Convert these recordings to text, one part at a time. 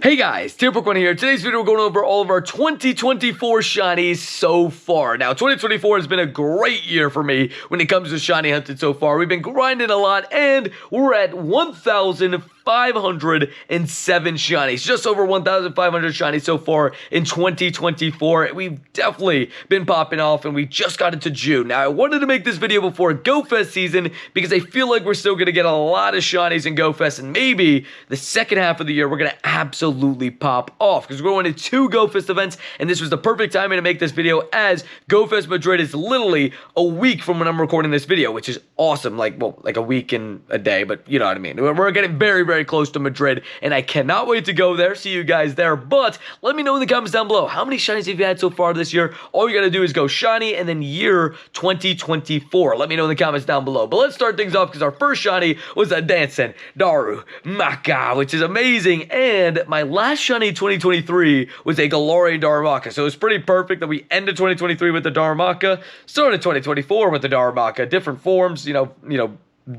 Hey guys, Tier1 here. Today's video we're going over all of our 2024 shinies so far. Now, 2024 has been a great year for me when it comes to shiny hunting so far. We've been grinding a lot and we're at 1,507 shinies. Just over 1,500 shinies so far in 2024. We've definitely been popping off and we just got into June. Now, I wanted to make this video before GoFest season because I feel like we're still going to get a lot of shinies in GoFest, and maybe the second half of the year we're going to absolutely pop off because we're going to 2 GoFest events, and this was the perfect timing to make this video as GoFest Madrid is literally a week from when I'm recording this video, which is awesome. Like a week and a day, but you know what I mean. We're getting very, very close to Madrid, and I cannot wait to go there. See you guys there. But let me know in the comments down below, how many shinies have you had so far this year? All you gotta do is go shiny and then year 2024. Let me know in the comments down below. But let's start things off because our first shiny was a dancing Darumaka, which is amazing. And my last shiny 2023 was a Galarian Darumaka, so it's pretty perfect that we ended 2023 with the Darumaka, started 2024 with the Darumaka, different forms,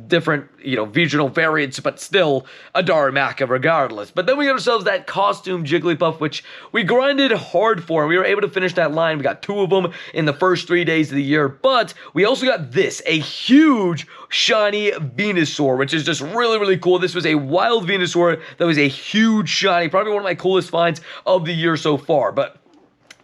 different, regional variants, but still a Darumaka regardless. But then we got ourselves that costume Jigglypuff, which we grinded hard for, and we were able to finish that line. We got 2 of them in the first 3 days of the year, but we also got this, a huge shiny Venusaur, which is just really, really cool. This was a wild Venusaur that was a huge shiny, probably one of my coolest finds of the year so far. But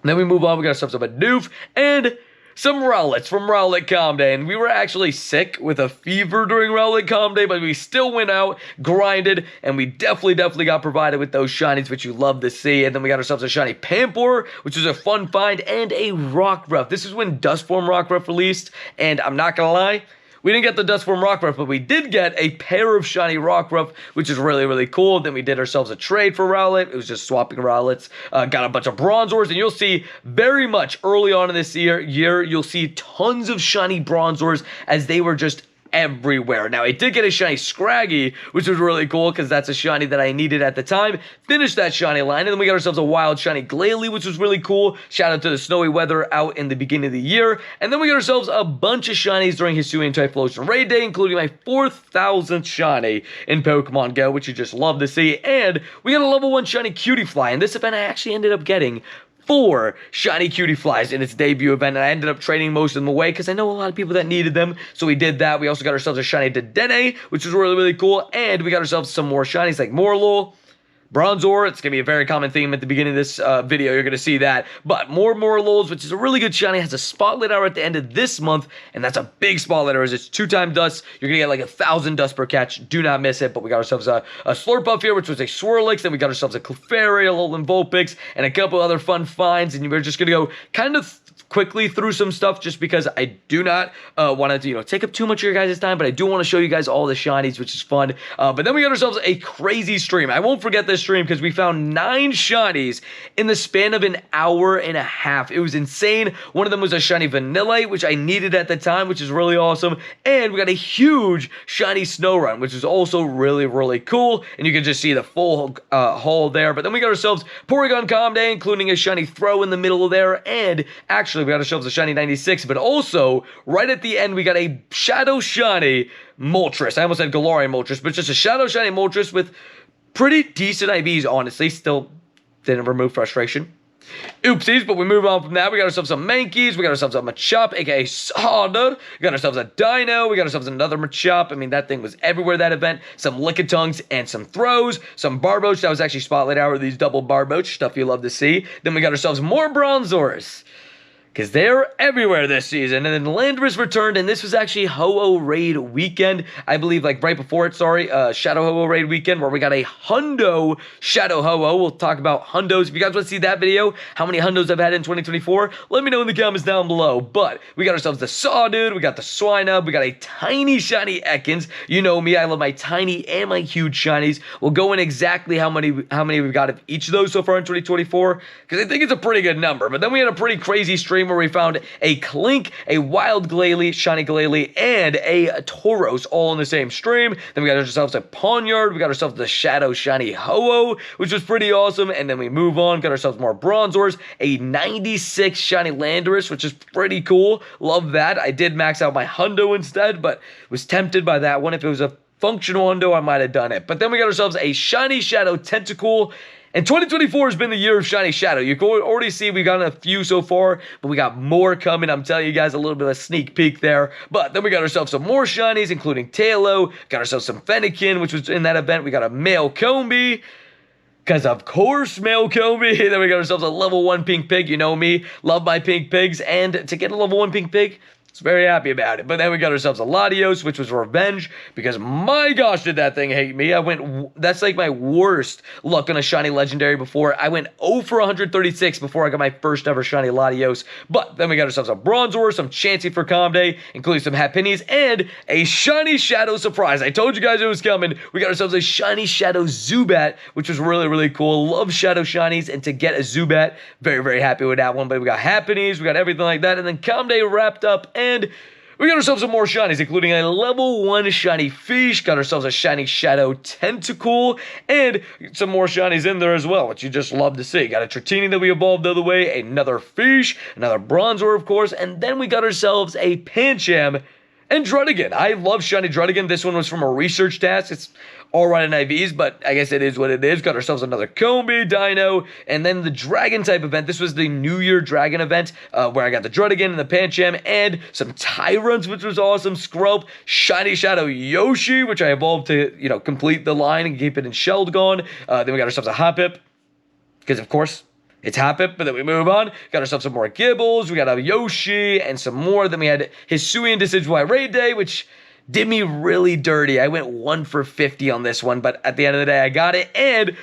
then we move on, we got ourselves a Bidoof, and some Rowlets from Rowlet Calm Day, and we were actually sick with a fever during Rowlet Calm Day, but we still went out, grinded, and we definitely got provided with those shinies, which you love to see. And then we got ourselves a shiny Pampor, which was a fun find, and a Rockruff. This is when Dustform Rockruff released, and I'm not gonna lie, we didn't get the Dustform Rockruff, but we did get a pair of shiny Rockruff, which is really, really cool. Then we did ourselves a trade for Rowlet. It was just swapping Rowlets. Got a bunch of Bronzors, and you'll see very much early on in this year, you'll see tons of shiny Bronzors as they were just everywhere. Now, I did get a shiny Scraggy, which was really cool because that's a shiny that I needed at the time. Finished that shiny line, and then we got ourselves a wild shiny Glalie, which was really cool. Shout out to the snowy weather out in the beginning of the year. And then we got ourselves a bunch of shinies during Hisuian Typhlosion Raid Day, including my 4,000th shiny in Pokemon Go, which you just love to see. And we got a level 1 shiny Cutiefly. In this event, I actually ended up getting 4 shiny Cutieflies in its debut event, and I ended up trading most of them away because I know a lot of people that needed them, so we did that. We also got ourselves a shiny Dedenne, which was really, really cool, and we got ourselves some more shinies like Morlul, Bronzor. It's going to be a very common theme at the beginning of this video. You're going to see that. But more Morluls, which is a really good shiny, has a Spotlight Hour at the end of this month, and that's a big Spotlight Hour. It's 2-time dust. You're going to get like 1,000 dust per catch. Do not miss it. But we got ourselves a Slurpuff here, which was a Swirlix. Then we got ourselves a Clefairy, a Alolan Vulpix, and a couple other fun finds. And we're just going to go kind of quickly through some stuff just because I do not want to, take up too much of your guys' time, but I do want to show you guys all the shinies, which is fun. But then we got ourselves a crazy stream. I won't forget this stream because we found 9 shinies in the span of an hour and a half. It was insane. One of them was a shiny Vanillite, which I needed at the time, which is really awesome. And we got a huge shiny Snorunt, which is also really, really cool. And you can just see the full haul there. But then we got ourselves Porygon Calm Day, including a shiny Throw in the middle there. And actually, we got ourselves a shiny 96, but also right at the end we got a shadow shiny Moltres. I almost said Galarian Moltres, but just a shadow shiny Moltres with pretty decent IVs, honestly. Still didn't remove frustration. Oopsies, but we move on from that. We got ourselves some Mankeys, we got ourselves a Machop, aka Sawdud, we got ourselves a Dino, we got ourselves another Machop. I mean, that thing was everywhere that event. Some Lickitungs and some Throws, some Barboach. That was actually Spotlight Hour, these double Barboach, stuff you love to see. Then we got ourselves more Bronzors, because they're everywhere this season. And then Landorus returned, and this was actually Ho-Oh Raid weekend. I believe, like, right before it, Shadow Ho-Oh Raid weekend, where we got a Hundo Shadow Ho-Oh. We'll talk about Hundos. If you guys want to see that video, how many Hundos I've had in 2024, let me know in the comments down below. But we got ourselves the Sawdude, we got the Swinub, we got a tiny shiny Ekans. You know me, I love my tiny and my huge shinies. We'll go in exactly how many we've got of each of those so far in 2024, because I think it's a pretty good number. But then we had a pretty crazy stream where we found a Clink, a Wild Glalie, shiny Glalie, and a Tauros all in the same stream. Then we got ourselves a Pawniard, we got ourselves the Shadow Shiny Ho-Oh, which was pretty awesome. And then we move on, got ourselves more Bronzors, a 96 shiny Landorus, which is pretty cool. Love that. I did max out my Hundo instead, but was tempted by that one. If it was a functional Hundo, I might have done it. But then we got ourselves a shiny Shadow Tentacool, And 2024 has been the year of Shiny Shadow. You can already see we've gotten a few so far, but we got more coming. I'm telling you guys a little bit of a sneak peek there. But then we got ourselves some more Shinies, including Tailo. Got ourselves some Fennekin, which was in that event. We got a male Combi. Because, of course, male Combi. Then we got ourselves a level 1 pink pig. You know me, love my pink pigs. And to get a level 1 pink pig, I was very happy about it. But then we got ourselves a Latios, which was revenge. Because, my gosh, did that thing hate me. That's like my worst luck on a shiny legendary before. I went 0 for 136 before I got my first ever shiny Latios. But then we got ourselves a Bronzor, some Chansey for Comday, including some Happinies, and a shiny Shadow surprise. I told you guys it was coming. We got ourselves a shiny Shadow Zubat, which was really, really cool. Love Shadow shinies, and to get a Zubat, very, very happy with that one. But we got Happinies, we got everything like that, and then Comday wrapped up, and we got ourselves some more shinies, including a level 1 shiny Fish, got ourselves a shiny Shadow Tentacool, and some more shinies in there as well, which you just love to see. Got a Tratini that we evolved the other way, another Fish, another Bronzor, of course, and then we got ourselves a Pancham and Drudigan. I love shiny Drudigan. This one was from a research task. It's all right in IVs, but I guess it is what it is. Got ourselves another Combi, Dino, and then the Dragon type event. This was the New Year Dragon event, where I got the Drudigan and the Pancham, and some Tyrants, which was awesome. Scrub, shiny Shadow Yoshi, which I evolved to, complete the line and keep it in Sheldon. Then we got ourselves a Hoppip, because of course, it's Hoppip, but then we move on. Got ourselves some more Gibbles. We got a Yoshi and some more. Then we had Hisuian Decidueye Raid Day, which did me really dirty. I went 1 for 50 on this one, but at the end of the day, I got it. And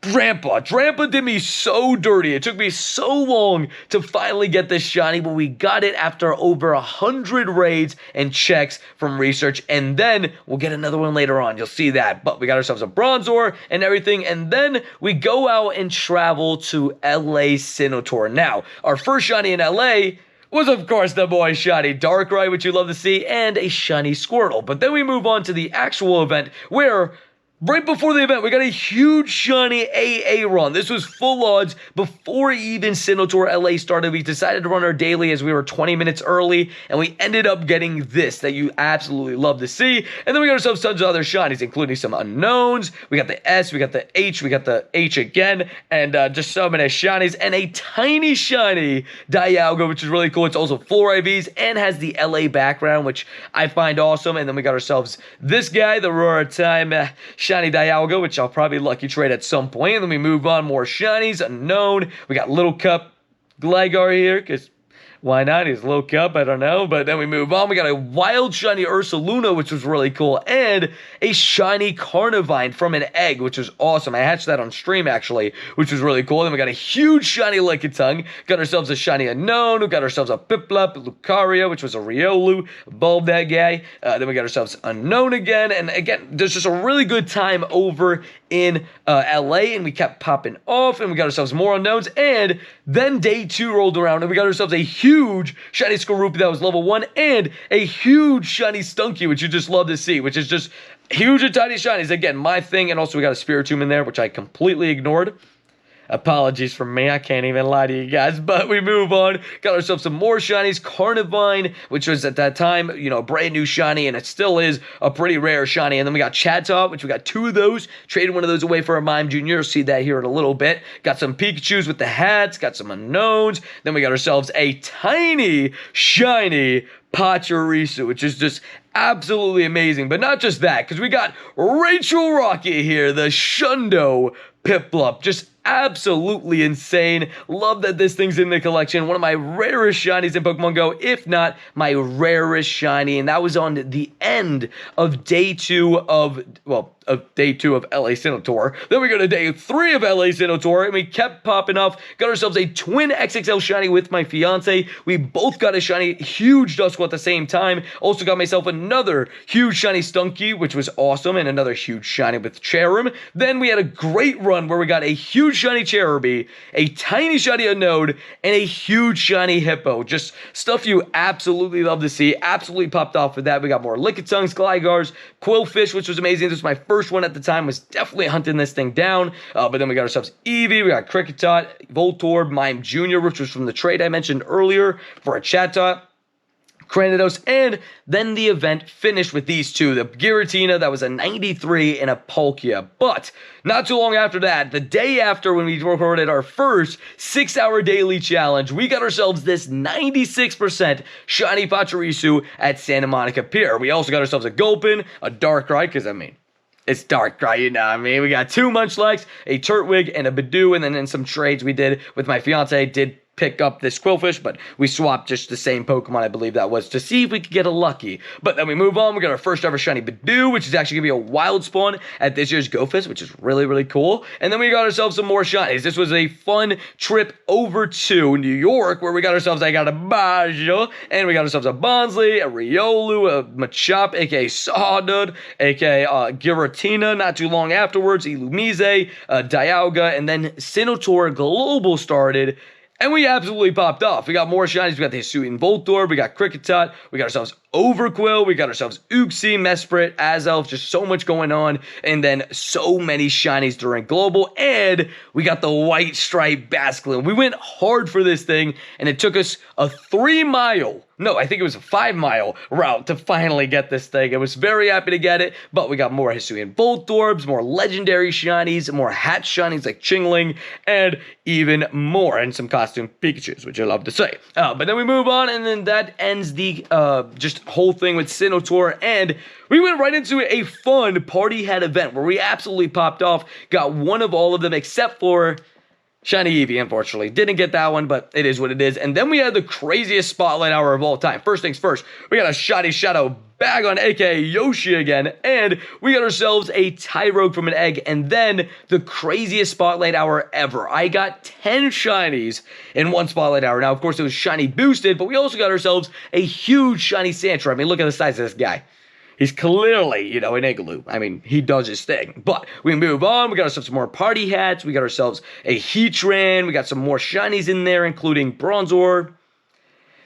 Drampa did me so dirty. It took me so long to finally get this shiny, but we got it after over 100 raids and checks from research, and then we'll get another one later on. You'll see that. But we got ourselves a Bronzor and everything, and then we go out and travel to LA Sinnoh Tour. Now, our first shiny in LA was, of course, the boy shiny Darkrai, which you love to see, and a shiny Squirtle. But then we move on to the actual event, where right before the event, we got a huge shiny AA run. This was full odds before even Sinnoh Tour LA started. We decided to run our daily as we were 20 minutes early, and we ended up getting this that you absolutely love to see. And then we got ourselves tons of other shinies, including some unknowns. We got the S, we got the H, we got the H again, and just so many shinies, and a tiny shiny Dialga, which is really cool. It's also 4 IVs and has the LA background, which I find awesome. And then we got ourselves this guy, the Aurora Time shiny Dialga, which I'll probably lucky trade at some point. And then we move on, more shinies, unknown. We got Little Cup Gligar here, because why not? He's Little Cup, I don't know. But then we move on. We got a wild shiny Ursaluna, which was really cool, and a shiny Carnivine from an egg, which was awesome. I hatched that on stream, actually, which was really cool. Then we got a huge shiny Lickitung. Got ourselves a shiny Unknown. We got ourselves a Piplup, Lucario, which was a Riolu. Bulb that guy. Then we got ourselves Unknown again. And again, there's just a really good time over in LA, and we kept popping off, and we got ourselves more unknowns. And then day 2 rolled around, and we got ourselves a huge shiny Skorupi that was level 1, and a huge shiny Stunky, which you just love to see, which is just huge and tiny shinies. Again, my thing. And also we got a Spiritomb in there, which I completely ignored. Apologies from me, I can't even lie to you guys, but we move on. Got ourselves some more shinies. Carnivine, which was at that time, a brand new shiny, and it still is a pretty rare shiny. And then we got Chatot, which we got 2 of those. Traded one of those away for a Mime Jr. You'll see that here in a little bit. Got some Pikachus with the hats, got some unknowns. Then we got ourselves a tiny, shiny Pachirisu, which is just absolutely amazing. But not just that, because we got Rachel Rocket here, the Shundo Piplup. Just absolutely insane. Love that this thing's in the collection. One of my rarest shinies in Pokemon Go, if not my rarest shiny. And that was on the end of day 2 of LA Sinnoh Tour. Then we go to day 3 of LA Sinnoh Tour, and we kept popping off. Got ourselves a twin XXL shiny with my fiance. We both got a shiny huge Duskull at the same time. Also got myself another huge shiny Stunky, which was awesome, and another huge shiny with Cherim. Then we had a great run where we got a huge shiny Cherubi, a tiny shiny Unknown, and a huge shiny Hippo. Just stuff you absolutely love to see. Absolutely popped off with that. We got more Lickitungs, Glygars, Quillfish, which was amazing. This was my first one at the time. Was definitely hunting this thing down. But then we got ourselves Eevee, we got Kricketot, Voltorb, Mime Jr., which was from the trade I mentioned earlier for a Chatot. Cranidos, and then the event finished with these two, the Giratina, that was a 93, and a Palkia. But not too long after that, the day after when we recorded our first 6-hour daily challenge, we got ourselves this 96% shiny Pachirisu at Santa Monica Pier. We also got ourselves a Gulpin, a Darkrai, because I mean, it's Darkrai, you know what I mean? We got 2 Munchlax, a Turtwig, and a Bidoof, and then in some trades we did with my fiance, did pick up this Quillfish, but we swapped just the same Pokemon, I believe that was, to see if we could get a lucky. But then we move on, we got our first ever shiny Bidoof, which is actually going to be a wild spawn at this year's GoFest, which is really, really cool. And then we got ourselves some more shinies. This was a fun trip over to New York, where we got ourselves, I got a Bajo, and we got ourselves a Bonsly, a Riolu, a Machop, aka Sawdud, aka Giratina, not too long afterwards, Illumise, Dialga, and then Sinnoh Tour Global started. And we absolutely popped off. We got more shinies. We got the Hisuian Voltorb. We got Kricketot. We got ourselves Overquill. We got ourselves Uxie, Mesprit, Azelf. Just so much going on. And then so many shinies during Global. And we got the White Stripe Basculin. We went hard for this thing. And it took us a 3-mile, no, I think it was a 5-mile route to finally get this thing. I was very happy to get it. But we got more Hisuian Voltorbs, more legendary shinies, more hatch shinies like Chingling, and even more. And some costume Pikachus, which I love to say. But then we move on. And then that ends the just whole thing with Sinnoh Tour, and we went right into a fun party hat event where we absolutely popped off, got one of all of them except for Shiny Eevee, unfortunately. Didn't get that one, but it is what it is. And then we had the craziest spotlight hour of all time. First things first, we got a Shiny Shadow Bagon, aka Yoshi again, and we got ourselves a Tyrogue from an egg, and then the craziest spotlight hour ever. I got 10 shinies in one spotlight hour. Now, of course, it was shiny boosted, but we also got ourselves a huge shiny Sandshrew. I mean, look at the size of this guy. He's clearly, you know, an Igloo. I mean, he does his thing. But we move on. We got ourselves some more party hats. We got ourselves a Heatran. We got some more shinies in there, including Bronzor,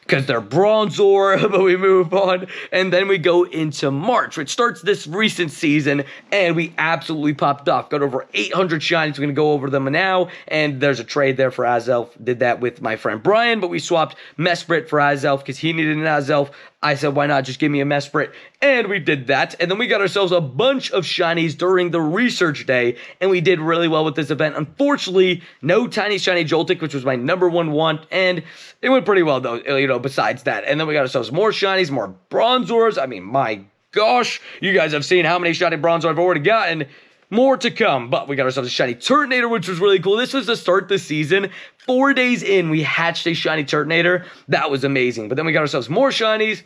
because they're Bronzor, but we move on, and then we go into March, which starts this recent season, and we absolutely popped off. Got over 800 shinies. We're going to go over them now, and there's a trade there for Azelf. Did that with my friend Brian, but we swapped Mesprit for Azelf because he needed an Azelf. I said, why not just give me a Mesprit? And we did that. And then we got ourselves a bunch of shinies during the research day. And we did really well with this event. Unfortunately, no tiny shiny Joltik, which was my #1 want. And it went pretty well, though, you know, besides that. And then we got ourselves more shinies, more Bronzors. I mean, my gosh, you guys have seen how many shiny Bronzor I've already gotten. More to come, but we got ourselves a shiny Turtonator, which was really cool. This was to start the season. 4 days in, we hatched a shiny Turtonator. That was amazing. But then we got ourselves more shinies,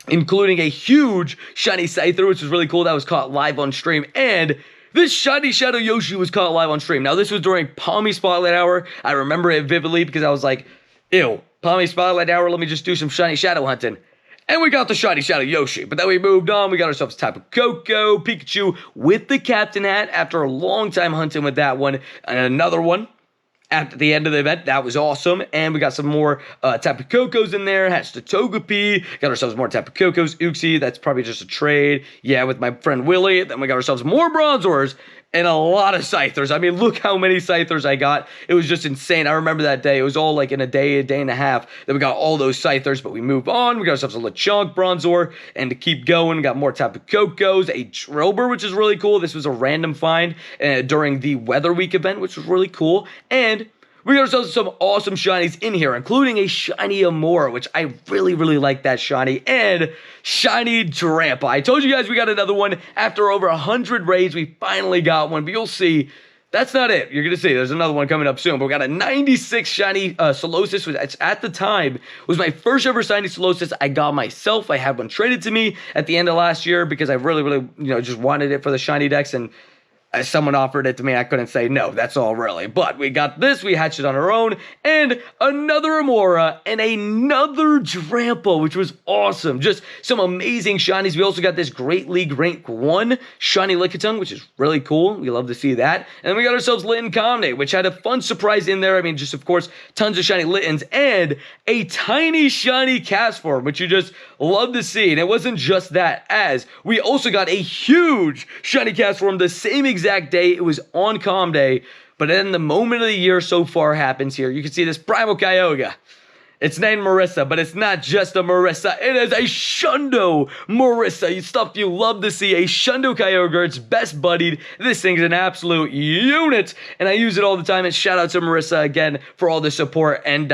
including a huge shiny Scyther, which was really cool. That was caught live on stream. And this shiny Shadow Yoshi was caught live on stream. Now, this was during Palmy Spotlight Hour. I remember it vividly because I was like, ew, Palmy Spotlight Hour, let me just do some shiny Shadow hunting. And we got the shiny Shadow Yoshi. But then we moved on. We got ourselves Tapu Koko, Pikachu with the Captain Hat after a long time hunting with that one. And another one at the end of the event. That was awesome. And we got some more Tapu Kokos in there. Hatched a Togepi. Got ourselves more Tapu Kokos. Uxie, that's probably just a trade. Yeah, with my friend Willie. Then we got ourselves more Bronzors and a lot of Scythers. I mean, look how many Scythers I got. It was just insane. I remember that day. It was all like in a day and a half that we got all those Scythers, but we move on. We got ourselves a Lechonk Bronzor, and to keep going, got more Tapu Kokos, a Trilbur, which is really cool. This was a random find during the Weather Week event, which was really cool. And we got ourselves some awesome shinies in here, including a shiny Amora, which I really, really like that shiny, and shiny Drampa. I told you guys we got another one. After over 100 raids, we finally got one, but you'll see, that's not it. You're going to see there's another one coming up soon, but we got a 96 shiny Solosis, which at the time was my first ever shiny Solosis I got myself. I had one traded to me at the end of last year because I really, really, you know, just wanted it for the shiny decks, and as someone offered it to me, I couldn't say no. That's all really. But we got this. We hatched it on our own. And another Amora and another Drampa, which was awesome. Just some amazing shinies. We also got this Great League Rank 1 shiny Lickitung, which is really cool. We love to see that. And we got ourselves Litten Comnate, which had a fun surprise in there. I mean, just, of course, tons of shiny Littens and a tiny shiny Castform, which you just love to see. And it wasn't just that, as we also got a huge shiny Castform the same exact day. It was on Calm Day, but then the moment of the year so far happens here. You can see this Primal Kyogre. It's named Marissa, but it's not just a Marissa. It is a Shundo Marissa. Stuff you love to see. A Shundo Kyogre. It's best buddied. This thing's an absolute unit, and I use it all the time. And shout out to Marissa again for all the support and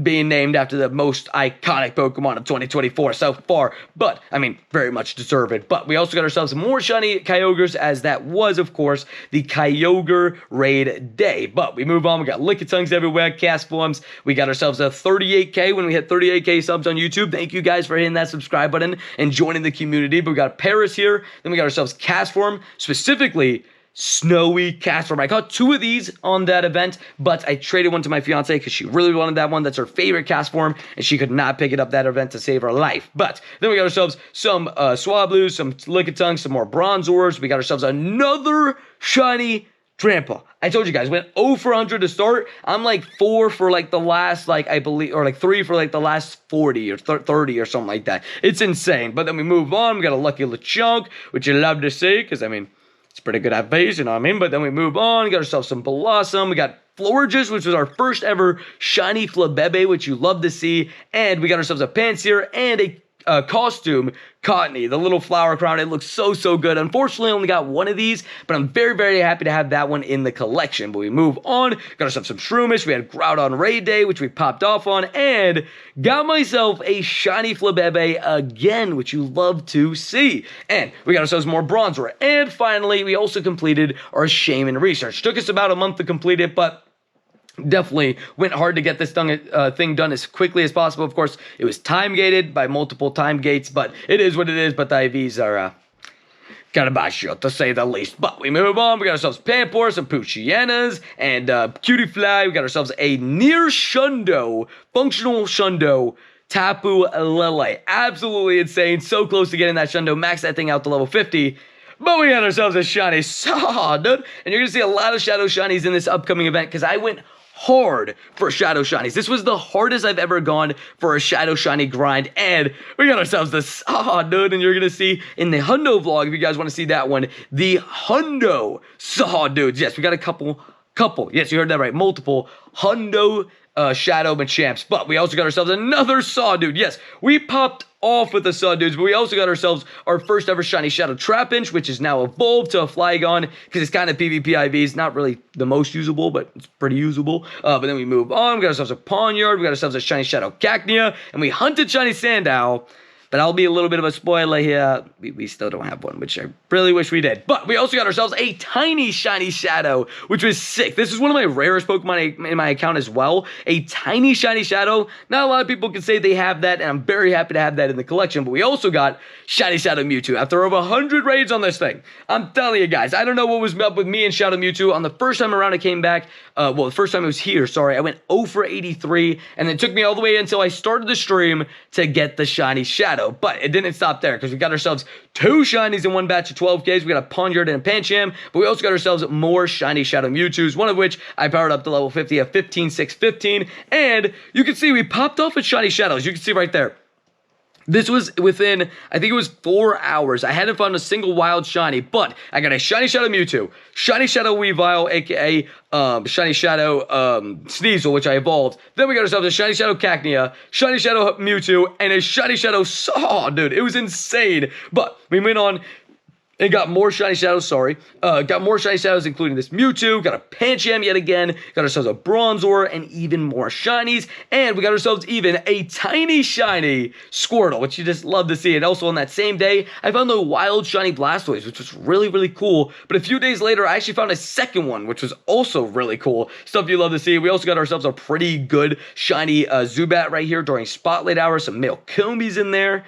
being named after the most iconic Pokemon of 2024 so far. But, I mean, very much deserved. But we also got ourselves more shiny Kyogres, as that was, of course, the Kyogre Raid Day. But we move on. We got Lickitungs everywhere, cast forms. We got ourselves a 38K when we hit 38K subs on YouTube. Thank you guys for hitting that subscribe button and joining the community. But we got Paris here. Then we got ourselves cast form, specifically Snowy cast form. I caught 2 of these on that event, but I traded one to my fiance because she really wanted that one. That's her favorite cast form, and she could not pick it up that event to save her life. But then we got ourselves some Swablues, some Lickitungs, some more Bronzors. We got ourselves another shiny Drampa. I told you guys, went 0 for 100 to start. I'm like 4 for like the last, like, I believe, or like 3 for like the last 40 or 30 or something like that. It's insane. But then we move on. We got a Lucky Lechonk, which you love to see because, I mean, it's pretty good at base, you know what I mean? But then we move on. We got ourselves some Blossom. We got Florges, which was our first ever shiny Flabebe, which you love to see. And we got ourselves a Pansear and a costume Cottony, the little flower crown. It looks so good. Unfortunately, I only got one of these, but I'm very happy to have that one in the collection. But we move on. Got ourselves some Shroomish. We had Groudon Raid Day, which we popped off on, and got myself a shiny Flabebe again, which you love to see. And we got ourselves more Bronzor. And finally, we also completed our Shaman research. Took us about a month to complete it, but definitely went hard to get this thing done as quickly as possible. Of course, it was time gated by multiple time gates, but it is what it is. But the IVs are Garabashi, to say the least. But we move on. We got ourselves Pampor, some Poochyena, and Cutiefly. We got ourselves a near Shundo, functional Shundo, Tapu Lele. Absolutely insane. So close to getting that Shundo. Max that thing out to level 50. But we got ourselves a shiny Sod, and you're going to see a lot of Shadow Shinies in this upcoming event because I went hard for Shadow Shinies. This was the hardest I've ever gone for a Shadow Shiny grind, and we got ourselves the Sod, and you're going to see in the Hundo vlog, if you guys want to see that one, the Hundo Sod dudes. Yes, we got a couple, yes, you heard that right, multiple Hundo Shadow Machamps, but we also got ourselves another Sawdude. Yes, we popped off with the Sawdudes, but we also got ourselves our first ever shiny Shadow Trapinch, which is now evolved to a Flygon because it's kind of PvP IVs, not really the most usable, but it's pretty usable. But then we move on. We got ourselves a Pawniard, we got ourselves a shiny Shadow Cacnea, and we hunted shiny Sandow. But I'll be a little bit of a spoiler here. We still don't have one, which I really wish we did. But we also got ourselves a tiny shiny Shadow, which was sick. This is one of my rarest Pokemon in my account as well. A tiny shiny Shadow. Not a lot of people can say they have that, and I'm very happy to have that in the collection. But we also got shiny Shadow Mewtwo after over 100 raids on this thing. I'm telling you guys, I don't know what was up with me and Shadow Mewtwo. On the first time around it came back, well, the first time it was here, sorry, I went 0 for 83, and it took me all the way until I started the stream to get the shiny Shadow. But it didn't stop there because we got ourselves 2 shinies in one batch of 12Ks. We got a Pawniard and a Pancham, but we also got ourselves more shiny Shadow Mewtwo's, one of which I powered up to level 50 at 15, 6, 15. And you can see we popped off with shiny Shadows. You can see right there. This was within, I think it was 4 hours. I hadn't found a single wild shiny, but I got a shiny Shadow Mewtwo, shiny Shadow Weavile, aka shiny Shadow Sneasel, which I evolved. Then we got ourselves a shiny Shadow Cacnea, shiny Shadow Mewtwo, and a shiny Shadow Saw, dude. It was insane. But we went on and got more shiny Shadows, got more shiny Shadows, including this Mewtwo, got a Pancham yet again, got ourselves a Bronzor, and even more shinies, and we got ourselves even a tiny shiny Squirtle, which you just love to see. And also on that same day, I found the wild shiny Blastoise, which was really cool. But a few days later, I actually found a second one, which was also really cool. Stuff you love to see. We also got ourselves a pretty good shiny Zubat right here during Spotlight Hour, some male Combies in there.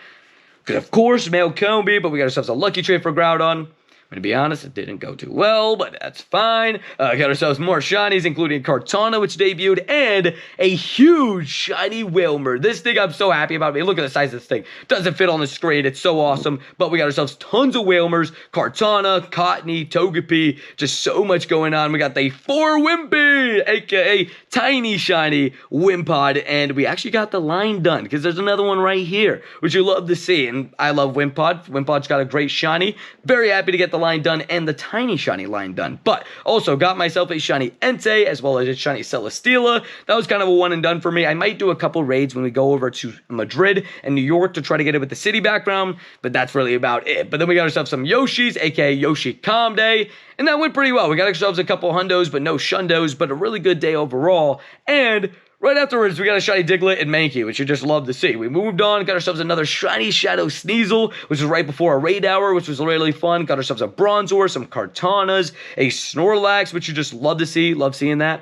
Because, of course, male Combi, but we got ourselves a lucky trade for Groudon. To be honest, it didn't go too well, but that's fine. Got ourselves more shinies, including Kartana, which debuted, and a huge shiny Wilmer. This thing I'm so happy about. I mean, look at the size of this thing. Doesn't fit on the screen. It's so awesome. But we got ourselves tons of Wilmers, Kartana, Cottony, Togepi. Just so much going on. We got the 4 Wimpy, aka tiny shiny Wimpod, and we actually got the line done because there's another one right here, which you love to see. And I love Wimpod. Wimpod's got a great shiny. Very happy to get the line done and the tiny shiny line done. But also got myself a shiny Entei as well as a shiny Celesteela. That was kind of a one and done for me. I might do a couple raids when we go over to Madrid and New York to try to get it with the city background, but that's really about it. But then we got ourselves some Yoshis, aka Yoshi Calm Day, and that went pretty well. We got ourselves a couple hundos, but no shundos, but a really good day overall. And right afterwards, we got a shiny Diglett and Mankey, which you just love to see. We moved on, got ourselves another shiny Shadow Sneasel, which was right before a raid hour, which was really fun. Got ourselves a Bronzor, some Kartanas, a Snorlax, which you just love to see. Love seeing that.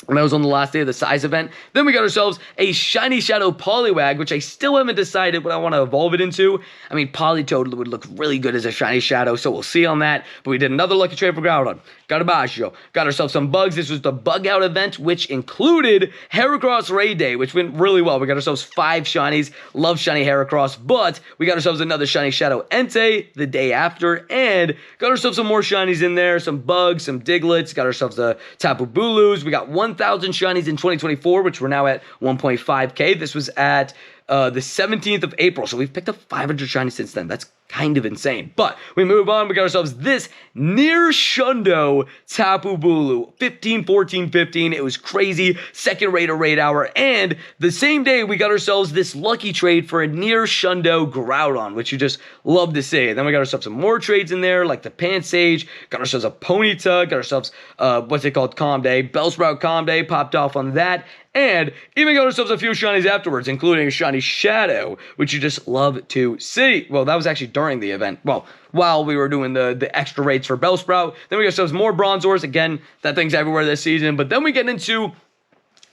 And that was on the last day of the size event. Then we got ourselves a shiny Shadow Poliwag, which I still haven't decided what I want to evolve it into. I mean, Politoed would look really good as a shiny Shadow, so we'll see on that. But we did another lucky trade for Groudon. Got a Baggio. Got ourselves some bugs. This was the bug out event, which included Heracross Raid Day, which went really well. We got ourselves 5 shinies. Love shiny Heracross. But we got ourselves another shiny Shadow Entei the day after. And got ourselves some more shinies in there. Some bugs, some Digletts. Got ourselves the Tapu Bulus. We got 1,000 shinies in 2024, which we're now at 1.5k. This was at the 17th of April, so we've picked up 500 shinies since then. That's kind of insane. But we move on. We got ourselves this near Shundo Tapu Bulu. 15, 14, 15. It was crazy. Second raid of raid hour. And the same day, we got ourselves this lucky trade for a near Shundo Groudon, which you just love to see. And then we got ourselves some more trades in there, like the Pansage. Got ourselves a Ponyta. Got ourselves, what's it called? Calm Day. Bellsprout Calm Day. Popped off on that. And even got ourselves a few shinies afterwards, including a shiny Shadow, which you just love to see. Well, that was actually during the event. Well, while we were doing the extra raids for Bellsprout. Then we got ourselves more Bronzors. Again, that thing's everywhere this season. But then we get into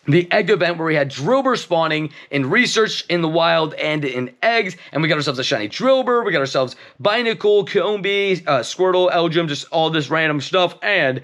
the egg event where we had Drillbur spawning in research in the wild and in eggs. And we got ourselves a shiny Drillbur. We got ourselves Binacle, Combee, Squirtle, Eldrum, just all this random stuff. And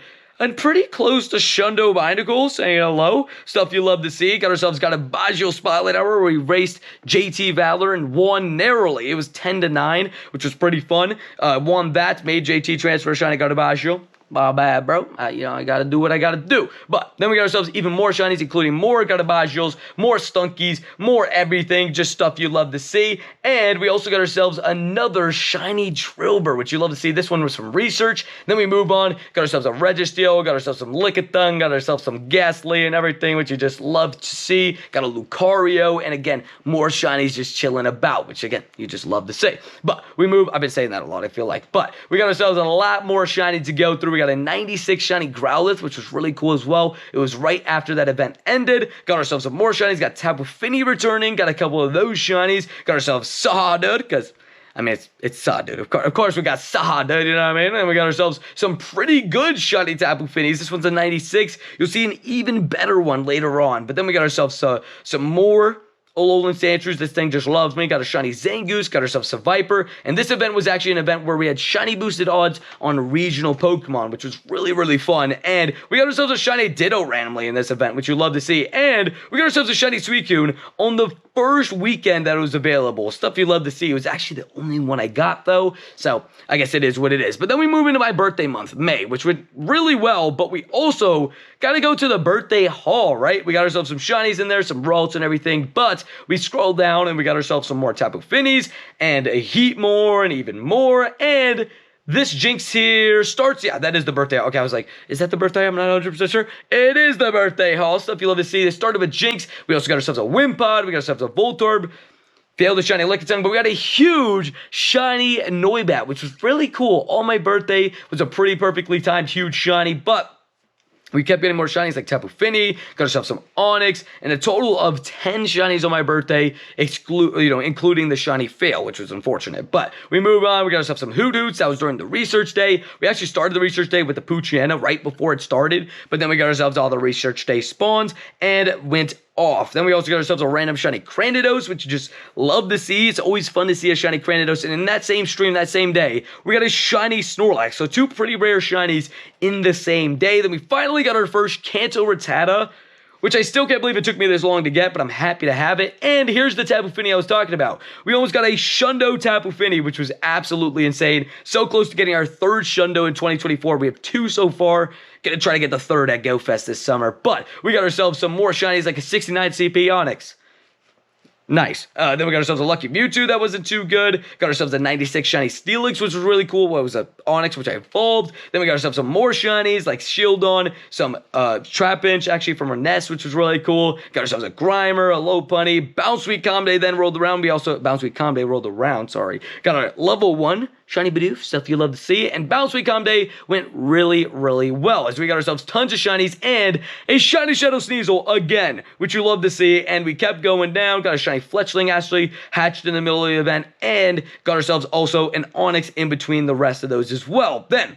pretty close to Shundo Binacle, saying hello. Stuff you love to see. Got a Baggio Spotlight Hour where we raced JT Valor and won narrowly. It was 10-9, which was pretty fun. Won that, made JT transfer shiny, got a Baggio. My bad, bro. I gotta do what I gotta do. But then we got ourselves even more shinies, including more Garabagios, more Stunkies, more everything, just stuff you love to see. And we also got ourselves another shiny Drillbur, which you love to see. This one was from research. Then we move on, got ourselves a Registeel, got ourselves some Lickitung, got ourselves some Ghastly and everything, which you just love to see. Got a Lucario, and again, more shinies just chilling about, which again, you just love to see. But we move, I've been saying that a lot, I feel like. But we got ourselves a lot more shinies to go through. We got a 96 shiny Growlithe, which was really cool as well. It was right after that event ended. Got ourselves some more shinies. Got Tapu Fini returning. Got a couple of those shinies. Got ourselves Sahadud, because I mean, it's Sahadud. Of course, we got Sahadud, you know what I mean? And we got ourselves some pretty good shiny Tapu Finis. This one's a 96. You'll see an even better one later on. But then we got ourselves some more Alolan Sandshrews. This thing just loves me. Got a shiny Zangoose. Got ourselves a Viper. And this event was actually an event where we had shiny boosted odds on regional Pokemon, which was really, really fun. And we got ourselves a shiny Ditto randomly in this event, which you love to see. And we got ourselves a shiny Suicune on the first weekend that it was available. Stuff you love to see. It was actually the only one I got, though. So I guess it is what it is. But then we move into my birthday month, May, which went really well. But we also got to go to the birthday haul, right? We got ourselves some shinies in there, some Ralts and everything. But we scrolled down and we got ourselves some more Tapu Finis and a Heatmore and even more. And this Jinx here starts, yeah, that is the birthday. Okay, I was like, is that the birthday? I'm not 100% sure. It is the birthday haul. Stuff you love to see. They started with Jinx. We also got ourselves a Wimpod. We got ourselves a Voltorb. Failed the shiny Lickitung, but we got a huge shiny Noibat, which was really cool. On my birthday was a pretty perfectly timed huge shiny, but we kept getting more shinies like Tapu Fini, got ourselves some Onix, and a total of 10 shinies on my birthday, including the shiny fail, which was unfortunate. But we move on, we got ourselves some Hoothoots. That was during the research day. We actually started the research day with the Poochyena right before it started, but then we got ourselves all the research day spawns and went off. Then we also got ourselves a random shiny Cranidos, which you just love to see. It's always fun to see a shiny Cranidos. And in that same stream, that same day, we got a shiny Snorlax. So 2 pretty rare shinies in the same day. Then we finally got our first Kanto Rattata, which I still can't believe it took me this long to get, but I'm happy to have it. And here's the Tapu Fini I was talking about. We almost got a Shundo Tapu Fini, which was absolutely insane. So close to getting our 3rd Shundo in 2024. We have 2 so far. Gonna try to get the 3rd at GoFest this summer. But we got ourselves some more shinies like a 69 CP Onix. Nice. Then we got ourselves a Lucky Mewtwo that wasn't too good. Got ourselves a 96 shiny Steelix, which was really cool. What was a Onix, which I evolved. Then we got ourselves some more shinies like Shieldon, some Trapinch actually from our nest, which was really cool. Got ourselves a Grimer, a Lopunny, Bounsweet Comday then rolled around. We also Bounsweet Comday rolled around. Sorry. Got our level 1 shiny Bidoof, stuff you love to see. And Bounsweet Comday went really, really well as we got ourselves tons of shinies and a shiny Shadow Sneasel again, which you love to see. And we kept going down. Got a shiny Fletchling actually hatched in the middle of the event, and got ourselves also an Onix in between the rest of those as well. Then,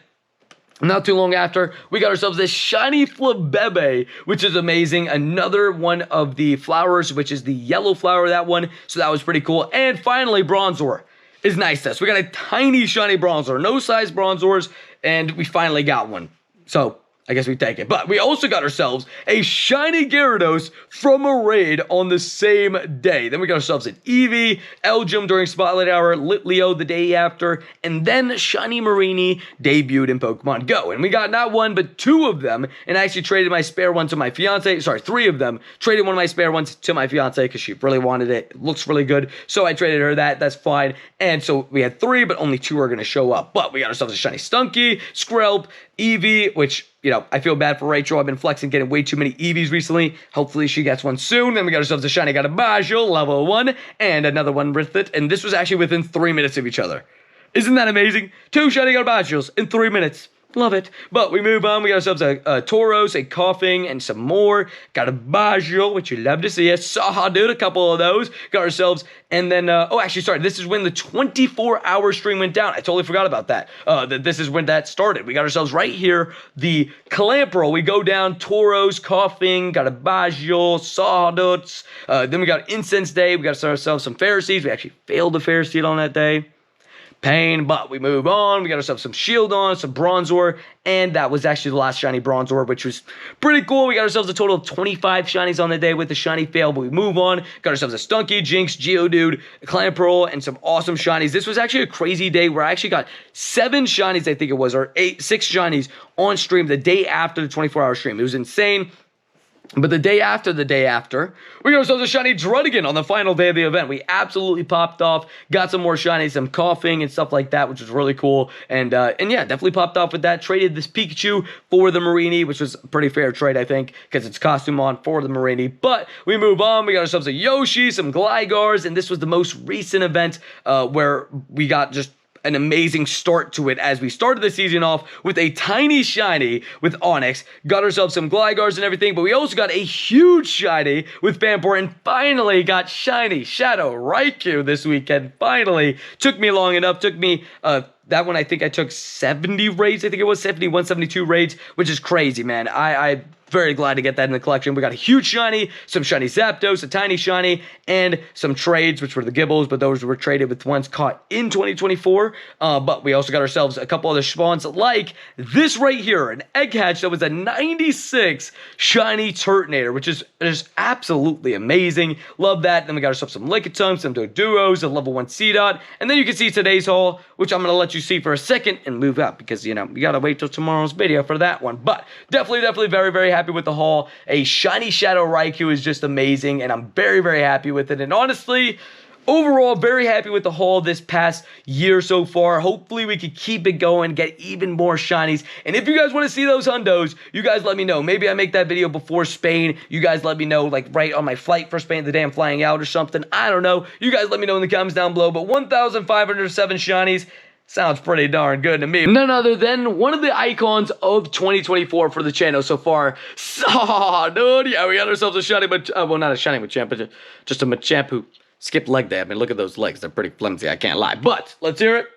not too long after, we got ourselves this shiny Flabebe, which is amazing. Another one of the flowers, which is the yellow flower, that one. So that was pretty cool. And finally, Bronzor is nice to us. We got a tiny shiny Bronzor, no size Bronzors, and we finally got one. So I guess we take it. But we also got ourselves a shiny Gyarados from a raid on the same day. Then we got ourselves an Eevee, Elgyem during Spotlight Hour, Litleo the day after, and then shiny Marini debuted in Pokemon Go. And we got not one, but 2 of them, and I actually traded my spare one to my fiance. Sorry, 3 of them. Traded one of my spare ones to my fiance because she really wanted it. It looks really good. So I traded her that. That's fine. And so we had 3, but only 2 are going to show up. But we got ourselves a shiny Stunky, Skrelp, Eevee, which, you know, I feel bad for Rachel. I've been flexing, getting way too many Eevees recently. Hopefully she gets one soon. Then we got ourselves a shiny Garabajal, level 1, and another one with it. And this was actually within 3 minutes of each other. Isn't that amazing? 2 shiny Garbagels in 3 minutes. Love it. But we move on. We got ourselves a Tauros, a Coughing, and some more. Got a Bajil, which you love to see. A Sahadut, a couple of those. Got ourselves, and then, oh, actually, sorry. This is when the 24-hour stream went down. I totally forgot about that. This is when that started. We got ourselves right here, the Clamperl. We go down, Tauros, Coughing, got a Bajil, Sahaduts. Then we got Incense Day. We got ourselves some Pharisees. We actually failed the Pharisee on that day. Pain, but we move on. We got ourselves some Shieldon, some Bronzor, and that was actually the last shiny Bronzor, which was pretty cool. We got ourselves a total of 25 shinies on the day with the shiny fail, but we move on. Got ourselves a Stunky, Jinx, Geodude, Clamperl, and some awesome shinies. This was actually a crazy day where I actually got 7 shinies, I think it was, or 6 shinies on stream the day after the 24-hour stream. It was insane. But the day after, we got ourselves a shiny Druddigan on the final day of the event. We absolutely popped off, got some more shinies, some Coughing and stuff like that, which was really cool. And yeah, definitely popped off with that. Traded this Pikachu for the Marini, which was a pretty fair trade, I think, because it's costume on for the Marini. But we move on. We got ourselves a Yoshi, some Glygars, and this was the most recent event where we got just an amazing start to it as we started the season off with a tiny shiny with Onix, got ourselves some Glygars and everything, but we also got a huge shiny with Vampor, and finally got shiny Shadow Raikou this weekend. Finally, took me long enough, took me, that one I think I took 70 raids, I think it was 71, 72 raids, which is crazy, man. I'm very glad to get that in the collection. We got a huge shiny, some shiny Zapdos, a tiny shiny, and some trades, which were the Gibbles, but those were traded with ones caught in 2024. But we also got ourselves a couple other spawns like this right here, an Egg Hatch that was a 96 shiny Turtonator, which is absolutely amazing. Love that. Then we got ourselves some Lickitung, some Doduos, a level 1 Seedot, and then you can see today's haul, which I'm going to let you see for a second and move up because, you know, you got to wait till tomorrow's video for that one. But definitely very, very happy with the haul. A shiny Shadow Raikou is just amazing, and I'm very, very happy with it. And honestly, overall, very happy with the haul this past year so far. Hopefully, we could keep it going, get even more shinies. And if you guys want to see those hundos, you guys let me know. Maybe I make that video before Spain. You guys let me know, like, right on my flight for Spain, the day I'm flying out or something. I don't know. You guys let me know in the comments down below. But 1,507 shinies sounds pretty darn good to me. None other than one of the icons of 2024 for the channel so far. Dude, yeah, we got ourselves a shiny, well, not a shiny Machamp, but just a Machamp who skipped leg day. I mean, look at those legs. They're pretty flimsy, I can't lie. But let's hear it.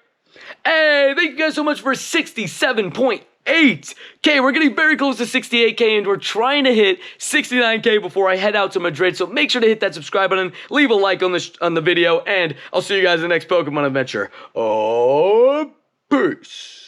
Hey, thank you guys so much for 67.8K. We're getting very close to 68K, and we're trying to hit 69K before I head out to Madrid. So make sure to hit that subscribe button, leave a like on the video, and I'll see you guys in the next Pokemon adventure. Oh, peace.